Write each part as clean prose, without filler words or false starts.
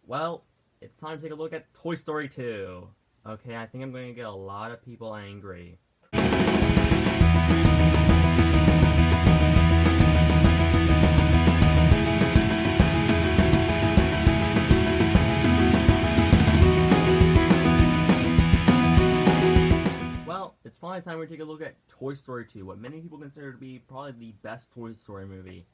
Well, it's time to take a look at Toy Story 2. Okay, I think I'm going to get a lot of people angry. Well, it's finally time we take a look at Toy Story 2, what many people consider to be probably the best Toy Story movie.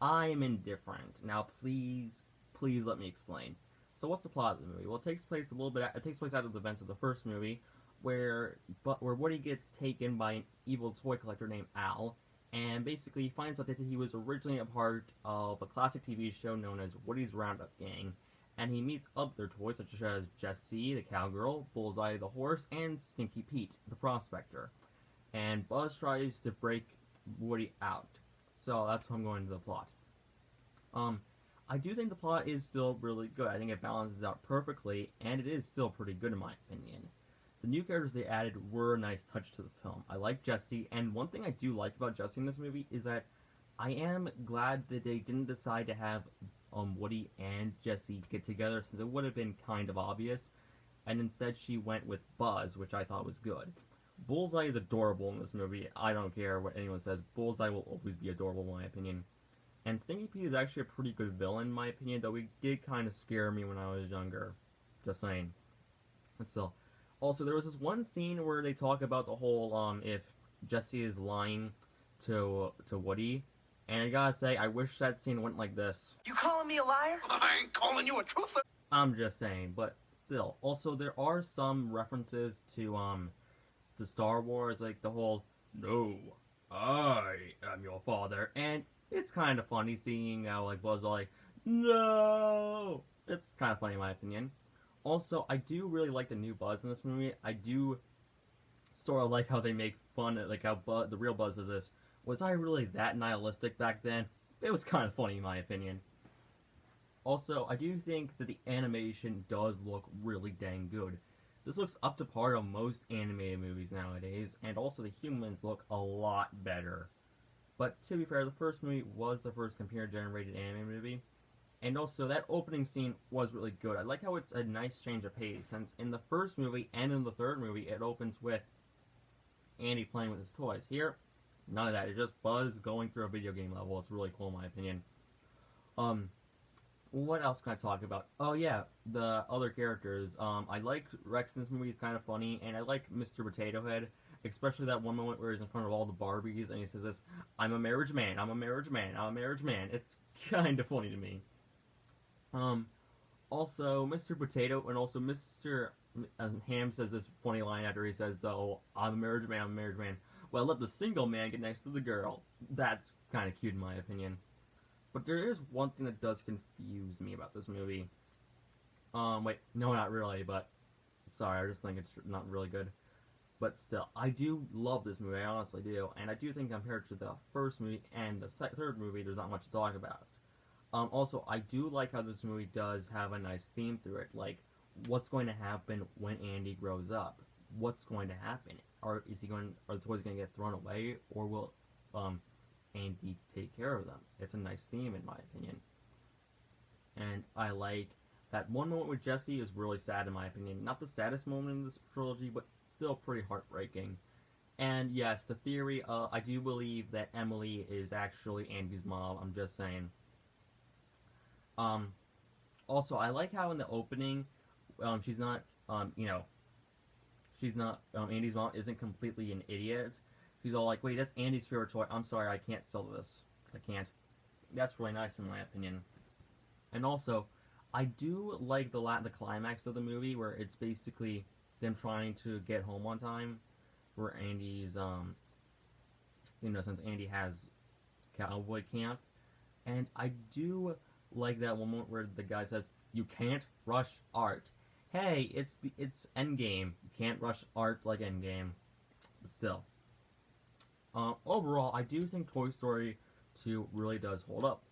I am indifferent. Now, please let me explain. So, what's the plot of the movie? Well, it takes place a little bit. It takes place after the events of the first movie, where Woody gets taken by an evil toy collector named Al, and basically he finds out that he was originally a part of a classic TV show known as Woody's Roundup Gang, and he meets other toys such as Jessie the cowgirl, Bullseye the horse, and Stinky Pete the prospector. And Buzz tries to break Woody out. So that's how I'm going to the plot. Um, I do think the plot is still really good. I think it balances out perfectly, and it is still pretty good in my opinion. The new characters they added were a nice touch to the film. I like Jessie, and one thing I do like about Jessie in this movie is that I am glad that they didn't decide to have Woody and Jessie get together, since it would have been kind of obvious, and instead she went with Buzz, which I thought was good. Bullseye is adorable in this movie. I don't care what anyone says. Bullseye will always be adorable in my opinion. And Stinky Pete is actually a pretty good villain in my opinion, though he did kind of scare me when I was younger. Just saying. But still. Also, there was this one scene where they talk about the whole if Jessie is lying to Woody, and I gotta say, I wish that scene went like this. You calling me a liar? I ain't calling you a truther. I'm just saying, but still. Also, there are some references to Star Wars, like the whole "No, I am your father," and it's kind of funny seeing how like Buzz all like "No." It's kind of funny in my opinion. Also, I do really like the new Buzz in this movie. I do sort of like how they make fun of like how the real Buzz is this. Was I really that nihilistic back then? It was kind of funny in my opinion. Also, I do think that the animation does look really dang good. This looks up to par on most animated movies nowadays, and also the humans look a lot better. But to be fair, the first movie was the first computer-generated anime movie, and also that opening scene was really good. I like how it's a nice change of pace, since in the first movie and in the third movie, it opens with Andy playing with his toys. Here, none of that. It's just Buzz going through a video game level. It's really cool in my opinion. Um, what else can I talk about? Oh yeah, the other characters. I like Rex in this movie. He's kind of funny, and I like Mr. Potato Head, especially that one moment where he's in front of all the Barbies and he says this, "I'm a marriage man. I'm a marriage man. I'm a marriage man." It's kind of funny to me. Um, Also Mr. Potato and also Mr. Ham says this funny line after he says, "Though I'm a marriage man. I'm a marriage man." Well, let the single man get next to the girl. That's kind of cute in my opinion. But there is one thing that does confuse me about this movie. Wait, no, not really, but sorry, I just think it's not really good. But still, I do love this movie, I honestly do, and I do think compared to the first movie and the third movie, there's not much to talk about. Also, I do like how this movie does have a nice theme through it, like what's going to happen when Andy grows up. What's going to happen? Are the toys going to get thrown away, or will Andy take care of them? It's a nice theme in my opinion. And I like that one moment with Jessie is really sad in my opinion. Not the saddest moment in this trilogy, but still pretty heartbreaking. And yes, the theory, I do believe that Emily is actually Andy's mom. I'm just saying. Um, Also, I like how in the opening, she's not, she's not, Andy's mom isn't completely an idiot. She's all like, "Wait, that's Andy's favorite toy. I'm sorry, I can't sell this. I can't." That's really nice in my opinion. And also, I do like the climax of the movie where it's basically them trying to get home on time. Where Andy's since Andy has cowboy camp, and I do like that one moment where the guy says, "You can't rush art." Hey, it's Endgame. You can't rush art like Endgame, but still. Overall, I do think Toy Story 2 really does hold up.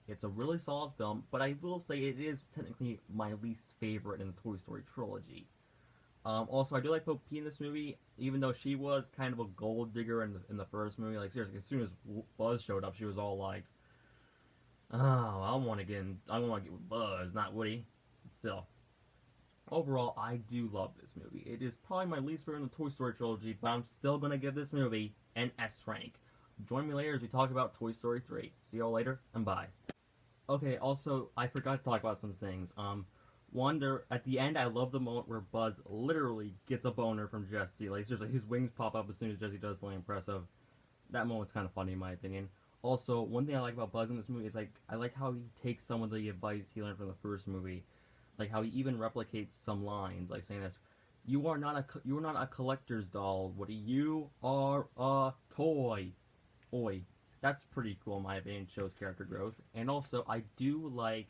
It's a really solid film, but I will say it is technically my least favorite in the Toy Story trilogy. Also, I do like Bo Peep in this movie, even though she was kind of a gold digger in the first movie. Like seriously, as soon as Buzz showed up, she was all like, "Oh, I want to get with Buzz, not Woody." still. Overall, I do love this movie. It is probably my least favorite in the Toy Story trilogy, but I'm still gonna give this movie an S rank. Join me later as we talk about Toy Story 3. See y'all later, and bye. Okay, also, I forgot to talk about some things. At the end, I love the moment where Buzz literally gets a boner from Jesse. Like, seriously, his wings pop up as soon as Jesse does something impressive. That moment's kind of funny in my opinion. Also, one thing I like about Buzz in this movie is, like, I like how he takes some of the advice he learned from the first movie. Like how he even replicates some lines, like saying this, you are not a collector's doll, Woody, you are a toy. Oi. That's pretty cool in my opinion, shows character growth. And also, I do like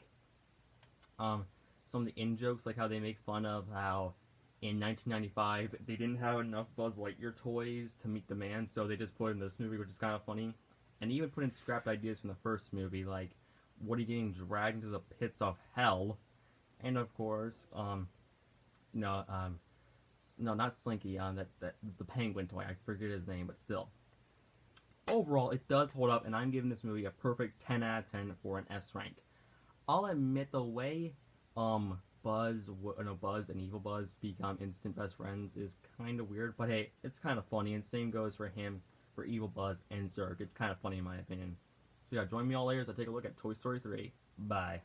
some of the in-jokes, like how they make fun of how in 1995 they didn't have enough Buzz Lightyear toys to meet demand, so they just put it in this movie, which is kind of funny. And even put in scrapped ideas from the first movie, like Woody getting dragged into the pits of hell, and of course, no, no, not Slinky, that the penguin toy. I forget his name, but still. Overall, it does hold up, and I'm giving this movie a perfect 10 out of 10 for an S rank. I'll admit the way Buzz and Evil Buzz become instant best friends is kind of weird, but hey, it's kind of funny, and same goes for him, for Evil Buzz and Zurg. It's kind of funny in my opinion. So yeah, join me all later as I take a look at Toy Story 3. Bye.